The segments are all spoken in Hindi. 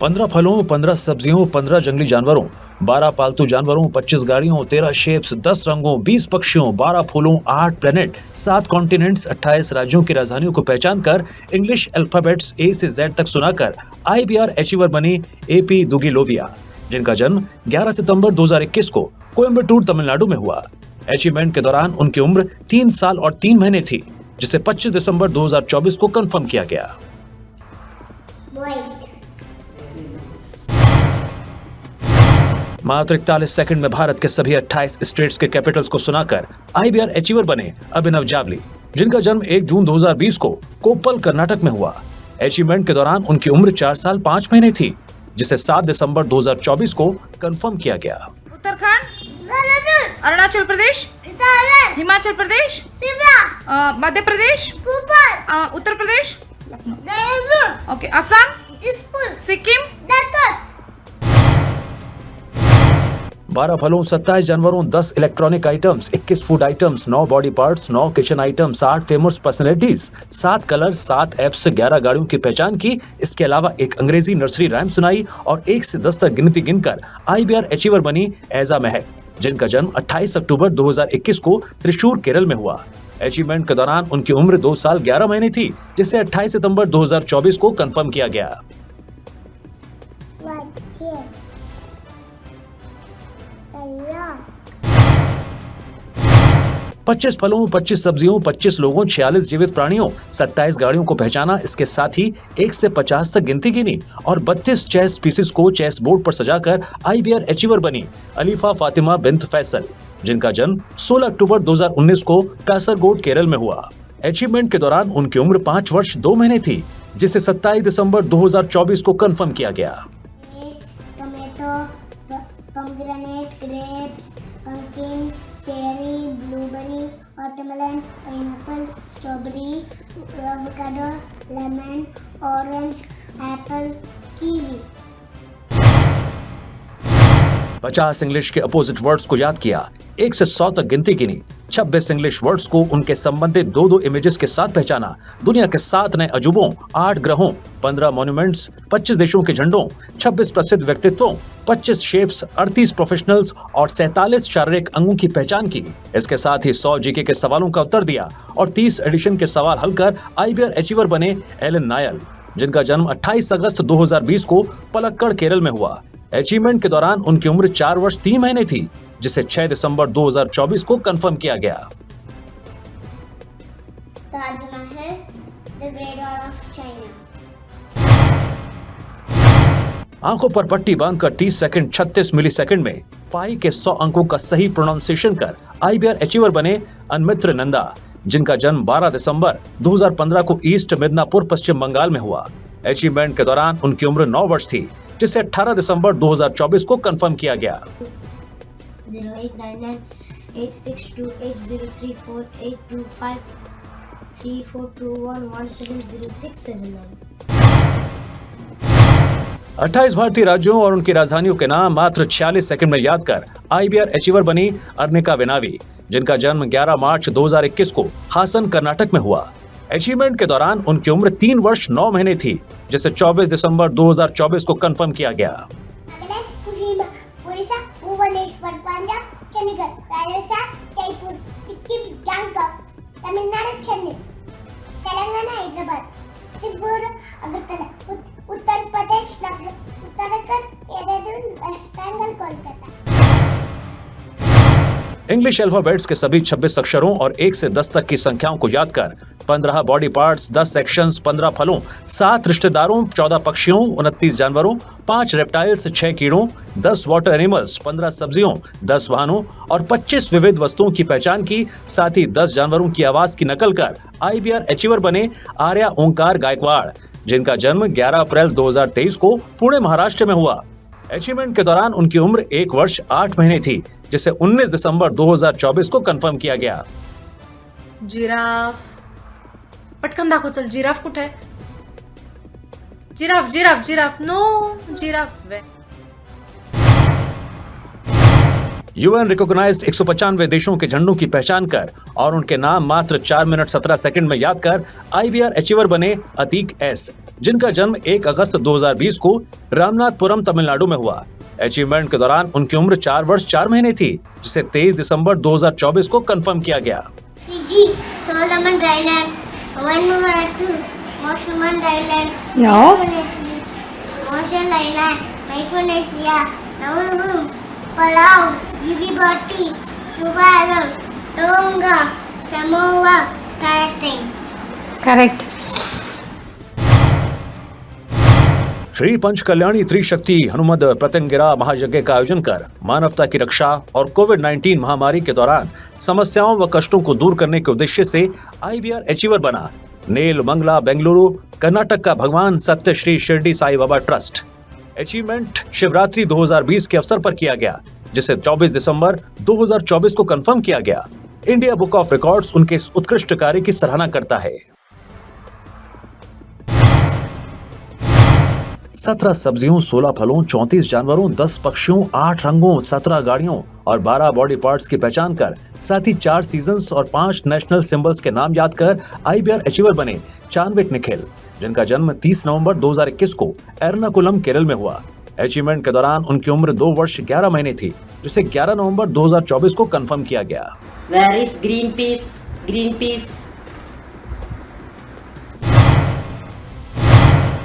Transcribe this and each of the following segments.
15 फलों, 15 सब्जियों, 15 जंगली जानवरों, 12 पालतू जानवरों, 25 गाड़ियों, 13 शेप्स, 10 रंगों, 20 पक्षियों, 12 फूलों, 8 प्लेनेट, 7 कॉन्टिनेंट्स, 28 राज्यों की राजधानियों को पहचान कर इंग्लिश अल्फाबेट्स ए से जेड तक सुनाकर IBR अचीवर बनी AP दुगिलोविया, जिनका जन्म 11 सितंबर 2021 को कोयम्बटूर, तमिलनाडु में हुआ। अचीवमेंट के दौरान उनकी उम्र 3 साल और 3 महीने थी, जिसे 25 दिसंबर 2024 को कंफर्म किया गया। मात्र 41 सेकंड में भारत के सभी 28 स्टेट्स के कैपिटल्स को सुनाकर IBR अचीवर बने अभिनव जावली, जिनका जन्म 1 जून 2020 को कोप्पल, कर्नाटक में हुआ। अचीवमेंट के दौरान उनकी उम्र 4 साल 5 महीने थी, जिसे 7 दिसंबर 2024 को कंफर्म किया गया। उत्तराखंड, अरुणाचल प्रदेश, हिमाचल प्रदेश, मध्य प्रदेश, उत्तर प्रदेश, ओके, असम, सिक्किम, 12 फलों, 27 जानवरों, 10 electronic items, 21 food items, 9 body parts, 9 kitchen items, 8 famous personalities, 7 colour, 7 apps, 11 गाड़ियों की पहचान की। इसके अलावा एक अंग्रेजी नर्सरी राइम सुनाई और 1 से 10 तक गिनती गिनकर IBR अचीवर बनी ऐजा महक, जिनका जन्म 28 अक्टूबर 2021 को त्रिशूर, केरल में हुआ। अचीवमेंट के दौरान उनकी उम्र 2 साल 11 महीने थी, जिसे 28 सितंबर 2024 को कंफर्म किया गया। 25 फलों, 25 सब्जियों, 25 लोगों, 46 जीवित प्राणियों, 27 गाड़ियों को पहचाना। इसके साथ ही 1 से 50 तक गिनती गिनी और 32 चेस पीसेस को चेस बोर्ड पर सजाकर IBR अचीवर बनी अलीफा फातिमा बिन्त फैसल, जिनका जन्म 16 अक्टूबर 2019 को कासरगोड, केरल में हुआ। अचीवमेंट के दौरान उनकी उम्र 5 वर्ष 2 महीने थी, जिसे 27 दिसंबर 2024 को कंफर्म किया गया। pomegranate, grapes, pumpkin, cherry, blueberry, watermelon, pineapple, strawberry, avocado, lemon, orange, apple, kiwi। 50 English के अपोजिट वर्ड्स को याद किया, 1 से 100 तक गिनती गिनी, 26 इंग्लिश वर्ड्स को उनके संबंधित 2-2 इमेजेस के साथ पहचाना, दुनिया के 7 नए अजूबों, 8 ग्रहों, 15 मॉन्यूमेंट्स, 25 देशों के झंडों, 26 प्रसिद्ध व्यक्तित्वों, 25 शेप्स, 38 प्रोफेशनल्स और 47 शारीरिक अंगों की पहचान की। इसके साथ ही 100 जीके के सवालों का उत्तर दिया और 30 एडिशन के सवाल हल कर IBR अचीवर बने एलन नायल, जिनका जन्म 28 अगस्त 2020 को पलक्कड़, केरल में हुआ। अचीवमेंट के दौरान उनकी उम्र 4 वर्ष 3 महीने थी, जिसे 6 दिसंबर 2024 को कंफर्म किया गया। Taj Mahal, the great wall of China. आंखों पर पट्टी बांधकर 30 सेकंड 36 मिलीसेकंड में पाई के 100 अंकों का सही प्रोनाउंसिएशन कर IBR अचीवर बने अनमित्र नंदा, जिनका जन्म 12 दिसंबर 2015 को ईस्ट मिदनापुर, पश्चिम बंगाल में हुआ। अचीवमेंट के दौरान उनकी उम्र 9 वर्ष थी, जिसे 18 दिसंबर 2024 को कंफर्म किया गया। 0899862803453421170679। 28 भारतीय राज्यों और उनकी राजधानियों के नाम मात्र 46 सेकंड में याद कर IBR अचीवर बनी अर्निका वेनावी, जिनका जन्म 11 मार्च 2021 को हासन, कर्नाटक में हुआ। अचीवमेंट के दौरान उनकी उम्र 3 वर्ष 9 महीने थी, जिसे 24 दिसंबर 2024 को कंफर्म किया गया। Bhubaneswar, Punjab, Chandigarh, Rajasthan, Jaipur, Sikkim, Gangtok, Tamil Nadu, Chennai, Telangana, Hyderabad, Tripura, Agartala, Uttar Pradesh, Lucknow, Uttarakhand, Dehradun, west Bengal, Kolkata. English alphabets के सभी 26 अक्षरों और 1 से 10 तक की संख्याओं को याद कर 15 बॉडी पार्ट्स, 10 सेक्शंस, 15 फलों, 7 रिश्तेदारों, 14 पक्षियों, 29 जानवरों, 5 रेप्टाइल्स, 6 कीड़ों, 10 वाटर एनिमल्स, 15 सब्जियों, 10 वाहनों और 25 विविध वस्तुओं की पहचान की। साथ ही 10 जानवरों की आवाज की नकल कर IBR अचीवर बने आर्या ओंकार गायकवाड़, जिनका जन्म 11 अप्रैल 2023 को पुणे, महाराष्ट्र में हुआ। अचीवमेंट के दौरान उनकी उम्र 1 वर्ष 8 महीने थी, जिसे 19 दिसंबर 2024 को कंफर्म किया गया। जिराफ, पटकन दाखव, चल जिराफ कुठे आहे? Giraffe, giraffe, giraffe, no giraffe. UN recognised 195 देशों के झंडों की पहचान कर और उनके नाम मात्र 4 मिनट 17 सेकंड में याद कर IBR अचीवर बने अतीक एस, जिनका जन्म 1 अगस्त 2020 को रामनाथपुरम तमिलनाडु में हुआ। अचीवमेंट के दौरान उनकी उम्र 4 वर्ष 4 महीने थी, जिसे 23 दिसंबर 2024 को कंफर्म किया गया। Fiji, Solomon Island, Vanuatu, Marshall Island, No. Micronesia, Marshall Island, Micronesia, Nauru, Palau, Kiribati, Tuvalu, Tonga, Samoa, Palestine. Correct. Shri Panch Kalyani त्रिशक्ति हनुमद प्रत्यंगिरा महायज्ञ का आयोजन कर मानवता की रक्षा और कोविड-19 महामारी के दौरान समस्याओं व कष्टों को दूर करने के उद्देश्य से IBR अचीवर बना नेल मंगला बेंगलुरु कर्नाटक का भगवान सत्य श्री शिरडी साई बाबा ट्रस्ट। अचीवमेंट शिवरात्रि 2020 के अवसर पर किया गया, जिसे 24 दिसंबर 2024 को कंफर्म किया गया। इंडिया बुक ऑफ रिकॉर्ड्स उनके इस उत्कृष्ट कार्य की सराहना करता है। 17 सब्जियों, 16 फलों, 34 जानवरों, 10 पक्षियों, 8 रंगों, 17 गाड़ियों और 12 बॉडी पार्ट्स की पहचान कर, साथ ही 4 सीजन्स और 5 नेशनल सिंबल्स के नाम याद कर IBR अचीवर बने चानविक निखिल, जिनका जन्म 30 नवंबर 2021 को एर्नाकुलम केरल में हुआ। अचीवमेंट के दौरान उनकी उम्र 2 वर्ष 11 महीने थी, जिसे 11 नवंबर 2024 को कंफर्म किया गया। Where is Greenpeace? Greenpeace.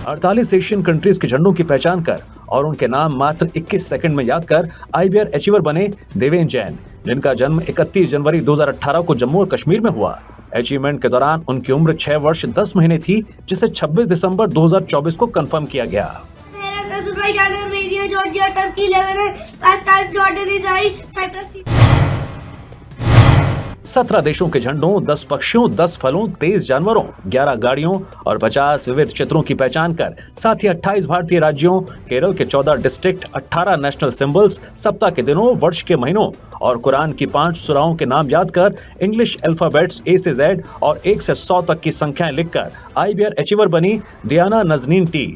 48 Asian countries के झंडों की पहचान कर और उनके नाम मात्र 21 सेकंड में याद कर IBR अचीवर बने देवेन जैन, जिनका जन्म 31 जनवरी 2018 को जम्मू और कश्मीर में हुआ। अचीवमेंट के दौरान उनकी उम्र 6 वर्ष 10 महीने थी, जिसे 26 दिसंबर 2024 को कंफर्म किया गया। 17 देशों के झंडों, 10 पक्षियों, 10 फलों, 23 जानवरों, 11 गाड़ियों और 50 विविध चित्रों की पहचान कर, साथ ही 28 भारतीय राज्यों, केरल के 14 डिस्ट्रिक्ट, 18 नेशनल सिंबल्स, सप्ताह के दिनों, वर्ष के महीनों और कुरान की 5 सूराओं के नाम याद कर, इंग्लिश अल्फाबेट्स A से Z और 1 से 100 तक की संख्याएं लिखकर IBR अचीवर बनी दियाना नजनीन टी,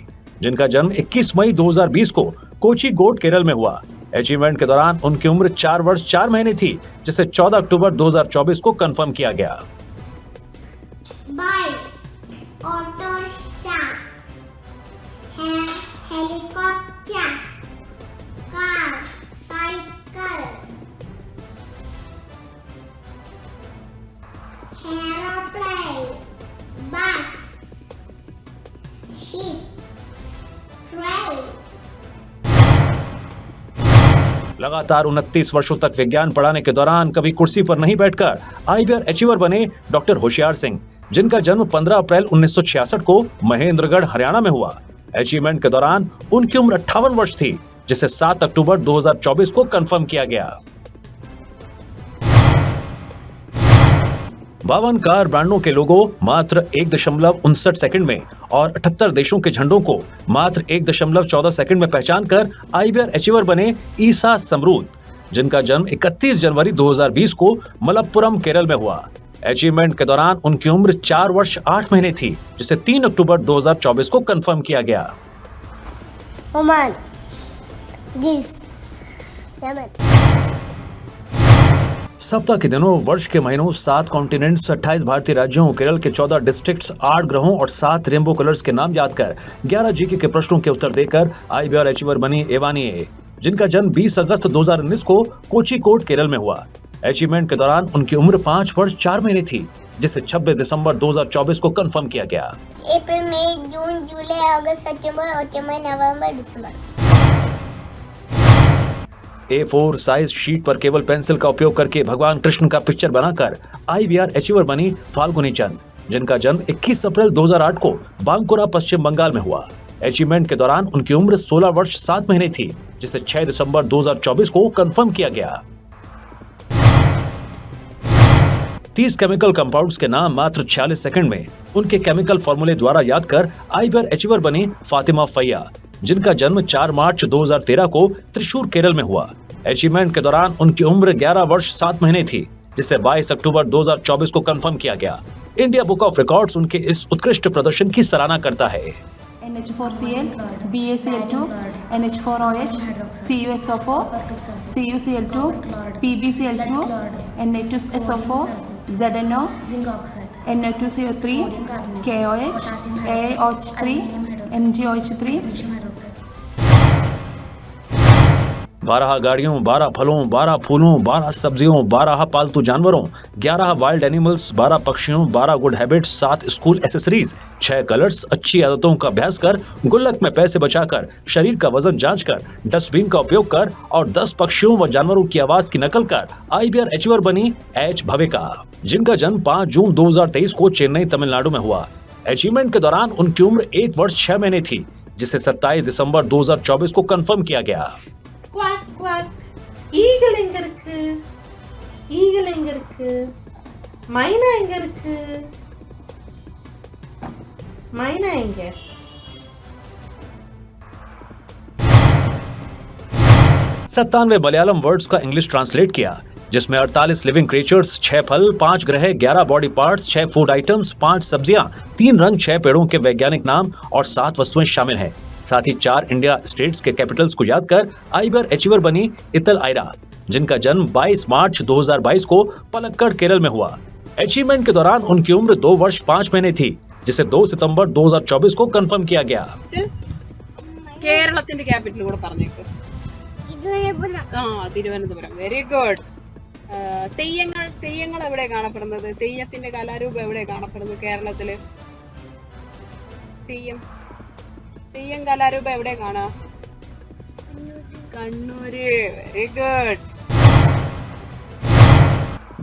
जिनका जन्म 21 मई 2020 को कोची गोड केरल में हुआ। अचीवमेंट के दौरान उनकी उम्र 4 वर्ष 4 महीने थी, जिसे 14 अक्टूबर 2024 को कंफर्म किया गया। Bike, auto, shark, helicopter, car, cycle, aeroplane, bus, ship, train. लगातार 29 वर्षों तक विज्ञान पढ़ाने के दौरान कभी कुर्सी पर नहीं बैठकर IBR अचीवर बने डॉक्टर होशियार सिंह, जिनका जन्म 15 अप्रैल 1966 को महेंद्रगढ़ हरियाणा में हुआ। अचीवमेंट के दौरान उनकी उम्र 58 वर्ष थी, जिसे 7 अक्टूबर 2024 को कंफर्म किया गया। 52 कार ब्रांडों के लोगो मात्र 1.59 सेकंड में और 78 देशों के झंडों को मात्र 1.14 सेकंड में पहचान कर IBR अचीवर बने ईसा समरूद, जिनका जन्म 31 जनवरी 2020 को मलप्पुरम केरल में हुआ। अचीवमेंट के दौरान उनकी उम्र 4 वर्ष 8 महीने थी, जिसे 3 अक्टूबर 2024 को कंफर्म किया गया। Oman, Greece, Yemen. सप्ताह के दिनों, वर्ष के महीनों, 7 कॉन्टिनेंट्स, 28 भारतीय राज्यों, केरल के 14 डिस्ट्रिक्ट्स, 8 ग्रहों और 7 रेनबो कलर्स के नाम याद कर 11 जीके के प्रश्नों के उत्तर देकर IBR अचीवर बनी एवानी ए, जिनका जन्म 20 अगस्त 2019 को कोचीकोड केरल में हुआ। अचीवमेंट के दौरान उनकी उम्र 5 वर्ष 4 महीने थी, जिसे 26 दिसंबर 2024 को कंफर्म किया गया। अप्रैल, मई, जून, जुलाई, अगस्त, सितंबर, नवंबर, दिसंबर। A4 साइज शीट पर केवल पेंसिल का उपयोग करके भगवान कृष्ण का पिक्चर बनाकर IBR अचीवर बनी फाल्गुनी चंद, जिनका जन्म 21 अप्रैल 2008 को बांकुरा पश्चिम बंगाल में हुआ। अचीवमेंट के दौरान उनकी उम्र 16 वर्ष 7 महीने थी, जिसे 6 दिसंबर 2024 को कंफर्म किया गया। 30 केमिकल कंपाउंड्स के नाम मात्र 46 सेकंड में उनके केमिकल फॉर्मूले द्वारा याद कर IBR अचीवर बनी फातिमा फैया, जिनका जन्म 4 मार्च 2013 को त्रिशूर केरल में हुआ। अचीवमेंट के दौरान उनकी उम्र 11 वर्ष 7 महीने थी, जिसे 22 अक्टूबर 2024 को कंफर्म किया गया। इंडिया बुक ऑफ रिकॉर्ड्स उनके इस उत्कृष्ट प्रदर्शन की सराहना करता है। NH4Cl, BaCl2, NH4OH, CuSO4, CuCl2, PbCl2, Na2SO4, ZNO, NO2CO3, KOH, AOH3, MgOH3. 12 गाड़ियों, 12 फलों, 12 फूलों, 12 सब्जियों, 12 पालतू जानवरों, 11 वाइल्ड एनिमल्स, 12 पक्षियों, 12 good habits, 7 school accessories, 6 colours, अच्छी आदतों का अभ्यास कर, गुल्लक में पैसे बचाकर, शरीर का वजन जांच कर, डस्टबिन का उपयोग कर और 10 पक्षियों व जानवरों की आवाज की नकल कर IBR अचीवर बनी एच भविका, जिनका जन्म 5 जून 2023 को चेन्नई, तमिलनाडु में हुआ। अचीवमेंट के दौरान उनकी उम्र 1 वर्ष 6 महीने थी, जिसे 27 दिसंबर 2024 को कंफर्म किया गया। குவாக் குவாக் ஈகிள் எங்க இருக்கு? ஈகிள் எங்க இருக்கு? மைனா எங்க இருக்கு? மைனா எங்க? 97 मलयालम वर्ड्स का इंग्लिश ट्रांसलेट किया, जिसमें 48 लिविंग क्रिएचर्स, 6 फल, 5 ग्रह, 11 बॉडी पार्ट्स, 6 फूड आइटम्स, 5 सब्जियां, 3 रंग, 6 पेड़ों के वैज्ञानिक नाम और 7 वस्तुएं शामिल हैं। साथ ही 4 इंडिया स्टेट्स के कैपिटल्स को याद कर IBR अचीवर बनी इतल आयरा, जिनका जन्म 22 मार्च 2022 को पलक्कड़, केरल में हुआ। अचीवमेंट के दौरान उनकी उम्र 2 वर्ष 5 महीने थी, जिसे 2 सितंबर 2024 को कंफर्म किया गया। കേരളത്തിന്റെ ക്യാപിറ്റൽ കൂടെ പറഞ്ഞേക്ക്. തിരുവനന്തപുരം. Very good. തെയ്യങ്ങൾ എവിടെ കാണപ്പെടുന്നത്? തെയ്യത്തിന്റെ കലാരൂപം എവിടെ കാണപ്പെടുന്നത് കേരളത്തില്? തെയ്യം കലാരൂപം എവിടെ കാണാം? Kannur. Very good.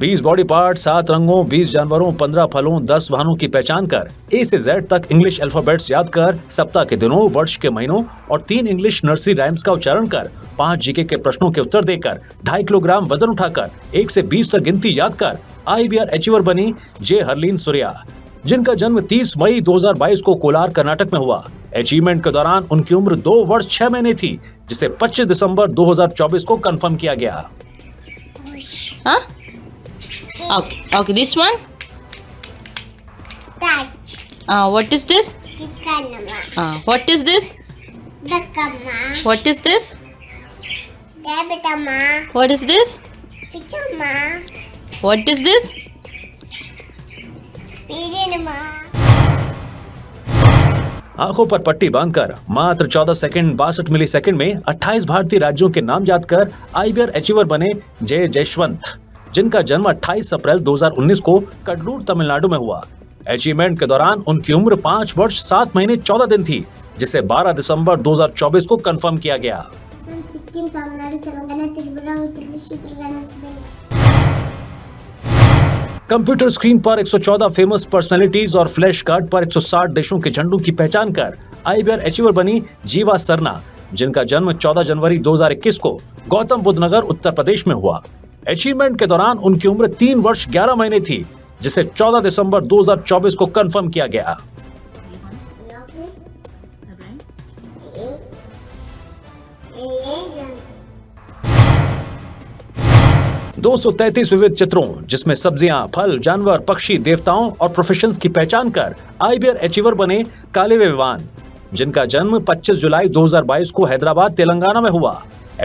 20 body part, 7 रंगों, 20 जानवरों, 15 फलों, 10 वाहनों की पहचान कर A से Z तक इंग्लिश अल्फाबेट्स याद कर, सप्ताह के दिनों, वर्ष के महीनों और 3 इंग्लिश नर्सरी राइम्स का उच्चारण कर, 5 जीके के प्रश्नों के उत्तर देकर, 2.5 किलोग्राम वजन उठाकर 1 से 20 तक गिनती याद कर IBR अचीवर बनी जे हरलीन सूर्या, जिनका जन्म 30 मई 2022 को कोलार, कर्नाटक में हुआ। अचीवमेंट के दौरान उनकी उम्र 2 वर्ष 6 महीने थी, जिसे 25 दिसंबर 2024 को कंफर्म किया गया। Huh? Okay, this one? Touch. What is this? Tikanama. What is this? Dakama. What is this? Dabitama. What is this? Pichama. What is this? Pirinama. आंखों पर पट्टी बांधकर मात्र 14 सेकंड 62 मिली सेकंड में 28 भारतीय राज्यों के नाम याद कर IBR अचीवर बने जय जयश्वंत, जिनका जन्म 28 अप्रैल 2019 को कडलूर, तमिलनाडु में हुआ। अचीवमेंट के दौरान उनकी उम्र 5 वर्ष 7 महीने 14 दिन थी, जिसे 12 दिसंबर 2024 को कंफर्म किया गया। सिक्किम, तमिलनाडु, तेलंगाना, त्रिपुरा, उत्तर प्रदेश, उत्तराखंड। कंप्यूटर स्क्रीन पर 114 फेमस पर्सनालिटीज और फ्लैश कार्ड पर 160 देशों के झंडों की पहचान कर IBR अचीवर बनी जीवा सरना, जिनका जन्म 14 जनवरी 2021 को गौतम बुद्ध नगर, उत्तर प्रदेश में हुआ। अचीवमेंट के दौरान उनकी उम्र 3 वर्ष 11 महीने थी, जिसे 14 दिसंबर 2024 को कंफर्म किया गया। दो 233 विविध चित्रों, जिसमें सब्जियां, फल, जानवर, पक्षी, देवताओं और प्रोफेशंस की पहचान कर IBR अचीवर बने काले विवान, जिनका जन्म 25 जुलाई 2022 को हैदराबाद, तेलंगाना में हुआ।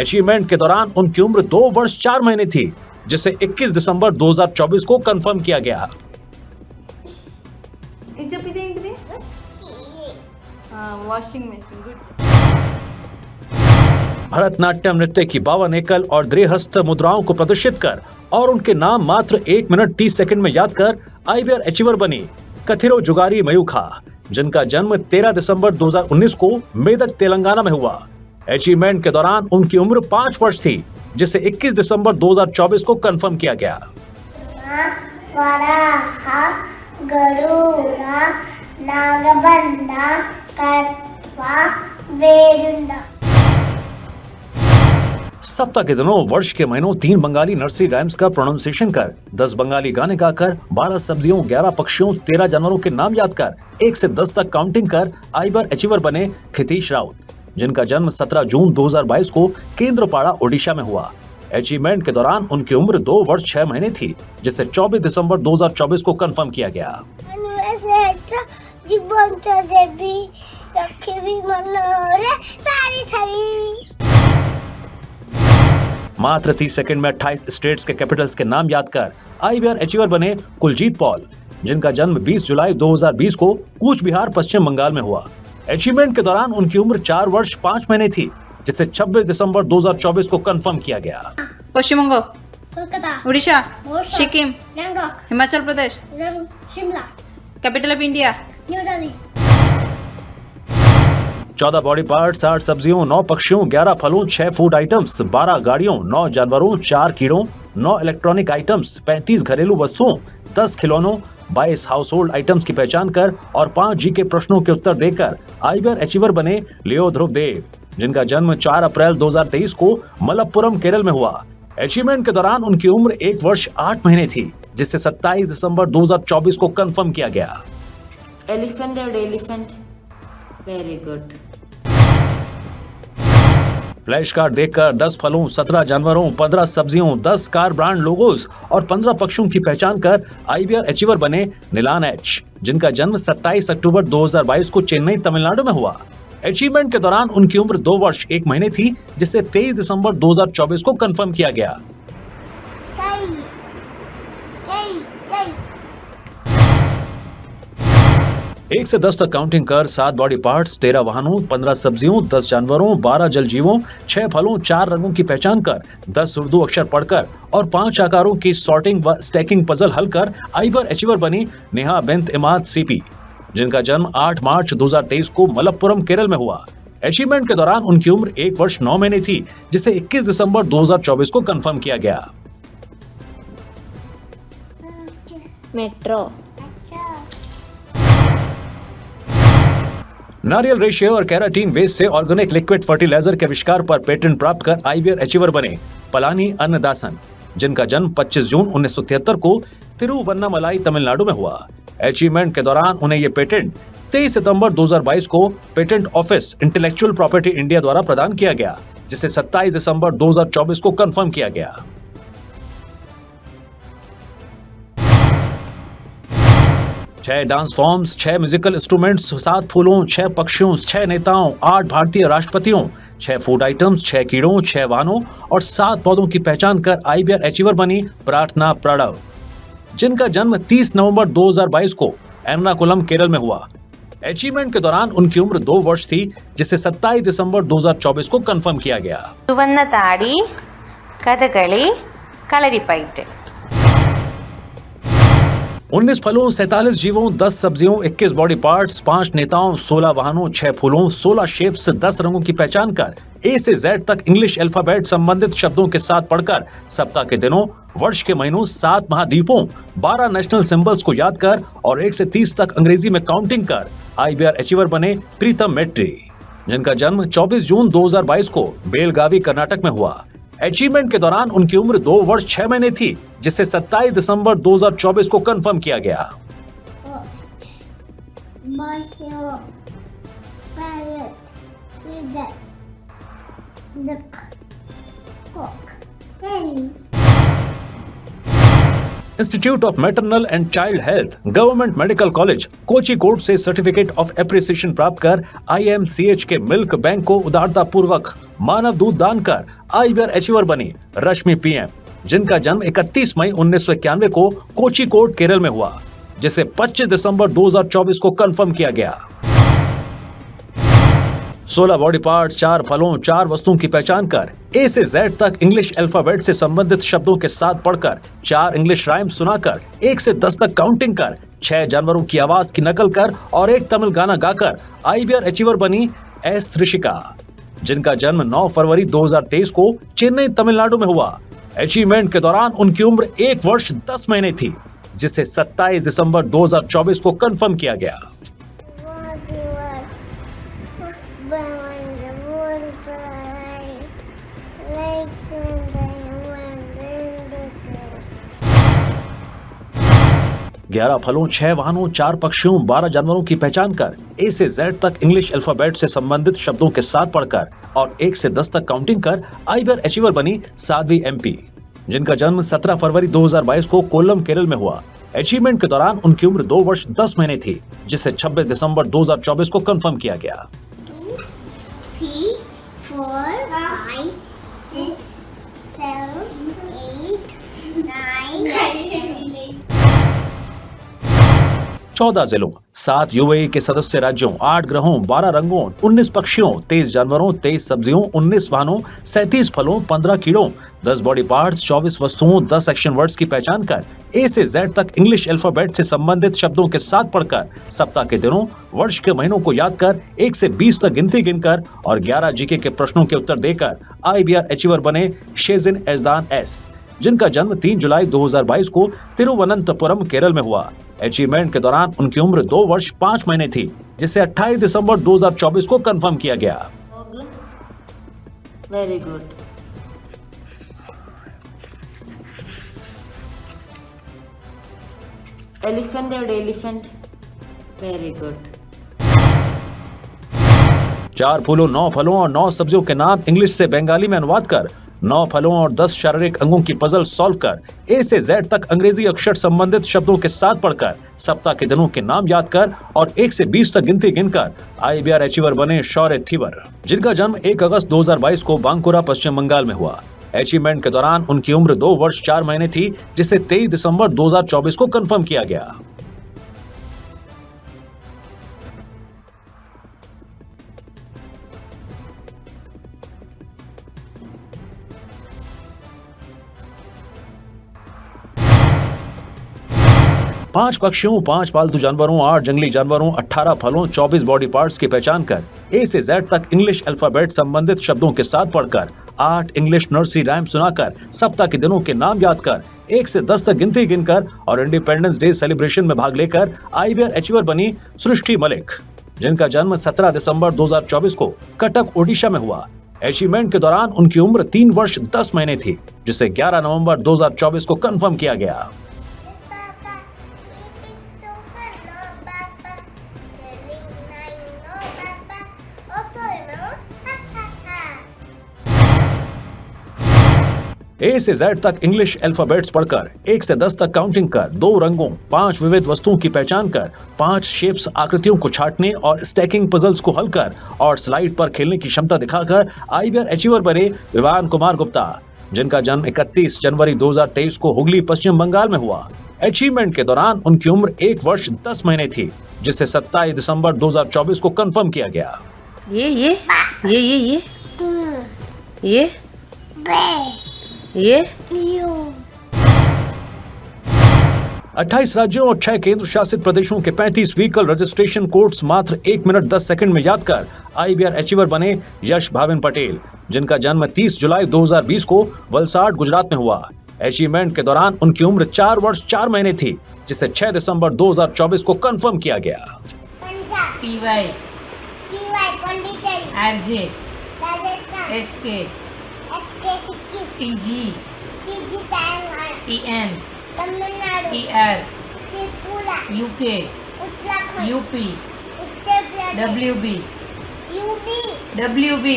अचीवमेंट के दौरान उनकी उम्र 2 वर्ष 4 महीने थी, जिसे 21 दिसंबर 2024 को कंफर्म किया गया। Washing machine. गुड. भरतनाट्यम नृत्य की 52 एकल और द्रेहस्थ मुद्राओं को प्रदर्शित कर और उनके नाम मात्र 1 मिनट 30 सेकंड में याद कर IBR अचीवर बनी कथिरो जुगारी मयूखा, जिनका जन्म 13 दिसंबर 2019 को मेदक, तेलंगाना में हुआ। अचीवमेंट के दौरान उनकी उम्र 5 वर्ष थी, जिसे 21 दिसंबर 2024 को कंफर्म किया गया। वराह, गरुड़ा, नागबंधा, कट्वा, वेरुंडा। सप्ताह के दिनों, वर्ष के महीनों, 3 बंगाली नर्सरी राइम्स का प्रोनाउंसिएशन कर, 10 बंगाली गाने गाकर, 12 सब्जियों, 11 पक्षियों, 13 जानवरों के नाम याद कर, 1 से 10 तक काउंटिंग कर IBR अचीवर बने खितीश राउत, जिनका जन्म 17 जून 2022 को केंद्रपाड़ा, ओडिशा में हुआ। अचीवमेंट के दौरान उनकी उम्र 2 वर्ष 6 महीने थी, जिसे 24 दिसंबर 2024 को कंफर्म किया गया। लक्ष्मी मनोहर सारी छवि। मात्र 30 सेकंड में 28 स्टेट्स के कैपिटल्स के नाम याद कर IBR अचीवर बने कुलजीत पॉल, जिनका जन्म 20 जुलाई 2020 को कूच बिहार पश्चिम बंगाल में हुआ। अचीवमेंट के दौरान उनकी उम्र 4 वर्ष 5 महीने थी, जिसे 26 दिसंबर 2024 को कंफर्म किया गया। পশ্চিমবঙ্গ, कोलकाता, উড়িষ্যা, मोरसा, Sikkim, Gangtok, Himachal Pradesh, Shimla, capital of India. New Delhi. 14 body parts, 8 सब्जियों, 9 पक्षियों, 11 फलों, 6 फूड आइटम्स, 12 गाड़ियों, 9 जानवरों, 4 कीड़ों, 9 इलेक्ट्रॉनिक आइटम्स, 35 घरेलू वस्तुओं, 10 खिलौनों, 22 हाउस होल्ड आइटम्स की पहचान कर और 5 जीके प्रश्नों के उत्तर देकर IBR अचीवर बने लियो ध्रुवदेव, जिनका जन्म 4 अप्रैल 2023 को मलप्पुरम केरल में हुआ। अचीवमेंट के दौरान उनकी उम्र 1 वर्ष 8 महीने थी, जिसे 27 दिसंबर 2024 को कंफर्म किया गया। Elephant and elephant. Very good. Flash card देखकर 10 फलों, 17 जानवरों, 15 सब्जियों, 10 कार ब्रांड लोगोस और 15 पक्षियों की पहचान कर IBR अचीवर बने निलान एच, जिनका जन्म 27 अक्टूबर 2022 को चेन्नई तमिलनाडु में हुआ। अचीवमेंट के दौरान उनकी उम्र 2 वर्ष 1 महीने थी, जिसे 23 दिसंबर 2024 को कंफर्म किया गया। एक से 10 तक काउंटिंग कर 7 बॉडी पार्ट्स, 13 वाहनों, 15 सब्जियों, 10 जानवरों, 12 जल जीवों, 6 फलों, 4 रंगों की पहचान कर, 10 उर्दू अक्षर पढ़कर और 5 आकारों की सॉर्टिंग व स्टैकिंग पजल हल कर IBR अचीवर बनी नेहा बिन्त इमाद CP, जिनका जन्म 8 मार्च 2023 को मलप्पुरम केरल में हुआ। अचीवमेंट के दौरान उनकी उम्र 1 वर्ष 9 महीने थी, जिसे 21 दिसंबर 2024 को कंफर्म किया गया। मेट्रो। नारियल रेशे और कैराटीन वेस्ट से ऑर्गेनिक लिक्विड फर्टिलाइजर के आविष्कार पर पेटेंट प्राप्त कर IBR अचीवर बने पलानी अन्नदासन, जिनका जन्म 25 जून 1973 को तिरुवन्नामलाई तमिलनाडु में हुआ। अचीवमेंट के दौरान उन्हें ये पेटेंट 23 सितंबर 2022 को patent office intellectual property India द्वारा प्रदान किया गया, जिसे 27 दिसंबर 2024 को कंफर्म किया गया। छह डांस फॉर्म्स, 6 म्यूजिकल इंस्ट्रूमेंट्स, 7 फूलों, 6 पक्षियों, 6 नेताओं, 8 भारतीय राष्ट्रपतियों, 6 फूड आइटम्स, 6 कीड़ों, 6 वाहनों और 7 पौधों की पहचान कर IBR अचीवर बनी प्रार्थना प्रणव, जिनका जन्म 30 नवंबर 2022 को एर्नाकुलम केरल में हुआ। अचीवमेंट के दौरान उनकी उम्र 2 वर्ष थी, जिसे 27 दिसंबर 2024 को कंफर्म किया गया। ചുവന്ന താടി, കഥകളി, കളരിപ്പയറ്റ്। 19 फलों, 47 जीवों, 10 सब्जियों, 21 बॉडी पार्ट्स, 5 नेताओं, 16 वाहनों, 6 फूलों, 16 शेप्स, 10 रंगों की पहचान कर A से Z तक इंग्लिश अल्फाबेट संबंधित शब्दों के साथ पढ़कर सप्ताह के दिनों, वर्ष के महीनों, 7 महाद्वीपों, 12 नेशनल सिंबल्स को याद कर और 1 से 30 तक अंग्रेजी में काउंटिंग कर IBR अचीवर बने प्रीतम मेट्री, जिनका जन्म 24 जून 2022 को बेलगावी कर्नाटक में हुआ। अचीवमेंट के दौरान उनकी उम्र 2 वर्ष 6 महीने थी, जिसे 27 दिसंबर 2024 को कंफर्म किया गया। Institute of maternal and child health, government medical college Kozhikode से सर्टिफिकेट ऑफ एप्रिसिएशन प्राप्त कर IMCH के मिल्क बैंक को उदारता पूर्वक मानव दूध दान कर IBR अचीवर बनी रश्मि PM, जिनका जन्म 31 मई 1991 को कोझिकोड केरल में हुआ, जिसे 25 दिसंबर 2024 को कंफर्म किया गया। 16 बॉडी पार्ट्स, 4 फलों, 4 वस्तुओं की पहचान कर A से Z तक इंग्लिश अल्फाबेट से संबंधित शब्दों के साथ पढ़कर 4 इंग्लिश राइम सुनाकर 1 से 10 तक काउंटिंग कर 6 जानवरों की आवाज की नकल कर और 1 तमिल गाना गाकर IBR अचीवर बनी S त्रिशिका, जिनका जन्म 9 फरवरी 2023 को चेन्नई तमिलनाडु में हुआ। अचीवमेंट के दौरान उनकी उम्र 1 वर्ष 10 महीने थी, जिसे 27 दिसंबर 2024 को कंफर्म किया गया। ग्यारह फलों, 6 वाहनों, 4 पक्षियों, 12 जानवरों की पहचान कर A से Z तक इंग्लिश अल्फाबेट से संबंधित शब्दों के साथ पढ़कर और 1 से 10 तक काउंटिंग कर IBR अचीवर बनी साध्वी MP, जिनका जन्म 17 फरवरी 2022 को कोल्लम केरल में हुआ। अचीवमेंट के दौरान उनकी उम्र 2 वर्ष 10 महीने थी, जिसे 26 दिसंबर 2024 को कंफर्म किया गया। 3, 4, 5, 6, 7, 8, 9, 14 जिलों, 7 यूएई के सदस्य राज्यों, 8 ग्रहों, 12 रंगों, 19 पक्षियों, 23 जानवरों, 23 सब्जियों, 19 वाहनों, 37 फलों, 15 कीड़ों, 10 बॉडी पार्ट्स, 24 वस्तुओं, 10 एक्शन वर्ड्स की पहचान कर ए से जेड तक इंग्लिश अल्फाबेट से संबंधित शब्दों के साथ पढ़कर, सप्ताह के दिनों, वर्ष के महीनों को याद कर, 1 से 20 तक गिनती गिनकर और 11 जीके के प्रश्नों के उत्तर देकर IBR अचीवर बने शेजिन एजदान एस, जिनका जन्म 3 जुलाई 2022 को तिरुवनंतपुरम, केरल में हुआ। अचीवमेंट के दौरान उनकी उम्र 2 वर्ष 5 महीने थी, जिसे 28 दिसंबर 2024 को कंफर्म किया गया। Very good. Elephant and elephant, very good. 4 फूलों, 9 फलों और 9 सब्जियों के नाम इंग्लिश से बंगाली में अनुवाद कर, 9 फलों और 10 शारीरिक अंगों की पजल सॉल्व कर, ए से जेड तक अंग्रेजी अक्षर संबंधित शब्दों के साथ पढ़कर, सप्ताह के दिनों के नाम याद कर और 1 से 20 तक गिनती गिनकर IBR अचीवर बने शौर्य थीवर, जिनका जन्म 1 अगस्त 2022 को बांकुरा, पश्चिम बंगाल में हुआ। अचीवमेंट के दौरान उनकी उम्र 2 वर्ष 4 महीने थी, जिसे 23 दिसंबर 2024 को कंफर्म किया गया। पांच पक्षियों, 5 पालतू जानवरों, 8 जंगली जानवरों, 18 फलों, 24 बॉडी पार्ट्स की पहचान कर, ए से जेड तक इंग्लिश अल्फाबेट संबंधित शब्दों के साथ पढ़कर, 8 इंग्लिश नर्सरी राइम सुनाकर, सप्ताह के दिनों के नाम याद कर, 1 से 10 तक गिनती गिनकर और इंडिपेंडेंस डे सेलिब्रेशन में भाग लेकर IBR अचीवर बनी सृष्टि मलिक, जिनका जन्म 17 दिसंबर 2024 को कटक, ओडिशा में हुआ। अचीवमेंट के दौरान उनकी उम्र 3 वर्ष 10 महीने थी, जिसे 11 नवंबर 2024 को कंफर्म किया गया। ए से जेड तक इंग्लिश अल्फाबेट्स पढ़कर, 1 से 10 तक काउंटिंग कर, 2 रंगों, 5 विविध वस्तुओं की पहचान कर, 5 शेप्स आकृतियों को छाटने और स्टैकिंग पजल्स को हल कर और स्लाइड पर खेलने की क्षमता दिखाकर IBR अचीवर बने विवान कुमार गुप्ता, जिनका जन्म 31 जनवरी 2023 को हुगली, पश्चिम बंगाल में हुआ। अचीवमेंट के दौरान उनकी उम्र 1 वर्ष 10 महीने थी, जिसे 27 दिसंबर 2024 को कंफर्म किया गया। ये 28 राज्यों और 6 केंद्र शासित प्रदेशों के 35 व्हीकल रजिस्ट्रेशन कोड्स मात्र 1 मिनट 10 सेकंड में याद कर IBR अचीवर बने यश भाविन पटेल, जिनका जन्म 30 जुलाई 2020 को वलसाड, गुजरात में हुआ। अचीवमेंट के दौरान उनकी उम्र 4 वर्ष 4 महीने थी, जिसे 6 दिसंबर 2024 को कंफर्म किया गया। PY RJ SK PG PN ER UK UP WB